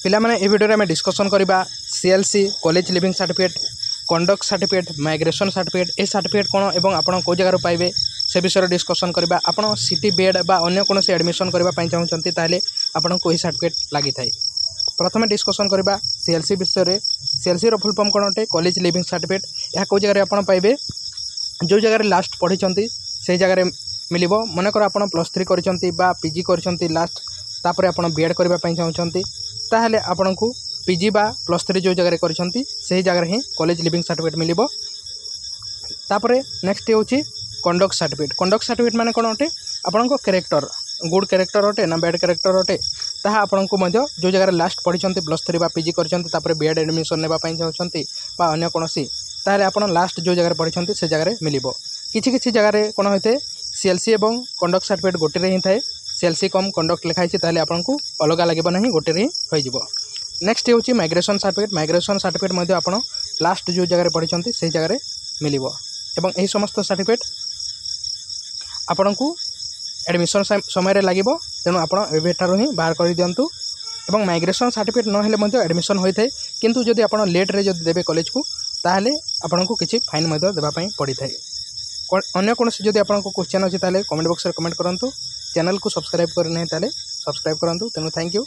पिला माने ए वीडियो में डिस्कसन करबा CLC college leaving certificate conduct certificate migration certificate A certificate कौन एवं आपण को जगार पाइबे से विषय डिस्कसन करबा। आपण सिटी बेड बा अन्य कौन से एडमिशन करबा चाहूँगी ताले आपण को सर्टिफिकेट लगी थाए। प्रथम डिस्कसन करबा सीएलसी विषय रे। सीएलसी रो फुल फॉर्म कौन अटे कॉलेज लिविंग सर्टिफिकेट। यह कौ जगह आपण पाइबे जो जगह लास्ट पढ़ी से जगह मिलिबो। मनकर आपण +3 करिसंती बा पीजी करिसंती लास्ट तापर आपण बीएड करबा चाहूँगी ताहले आपण को पीजी बा +3 जो जगह करिसंती से जगह ही कॉलेज लिविंग सर्टिफिकेट मिलिबो। तापर नेक्स्ट होची कंडक्ट सर्टिफिकेट। कंडक्ट सर्टिफिकेट माने कोन अटे आपण को कैरेक्टर गुड कैरेक्टर अटे ना बैड कैरेक्टर अटे ताहा आपण को मध्य जो जगह लास्ट पढ़ी +3 बा पीजी करिसंती तापर बीएड एडमिशन नेबा चाहूँगी बा अन्य कोनोसी ताहले आपण लास्ट जो जगह पढ़ी से जगह मिलिबो। किछि जगह कौन होते सीएलसी एवं कंडक्ट सर्टिफिकेट गोटे ही थाए। सीएलसी कम कंडक्ट लिखाई ताहले आपण को अलग लगे ना गोटे ही हो। नेक्स्ट होची माइग्रेशन सर्टिफिकेट। माइग्रेशन सर्टिफिकेट मध्य आपण लास्ट जो जगह पढ़ी से जगह मिलिबो एवं यही समस्त सर्टिफिकेट आपण को एडमिशन समय लगिबो। तेणु आपण एबेठारु ही बाहर कर दियंतु। एवं माइग्रेशन सर्टिफिकेट न हेले मध्य एडमिशन होई थाए किंतु जदि आपण लेट रे जदि देबे कॉलेज को ताहले आपण को किछि फाइन मध्य देबा पई पड़ी थाए। अन्य कौन से जदि आपण को क्वेश्चन अछि ताले कमेंट बॉक्स रे कमेंट करंतु। चैनल को सब्सक्राइब करने ताले सब्सक्राइब करंतु। तेणु थैंक यू।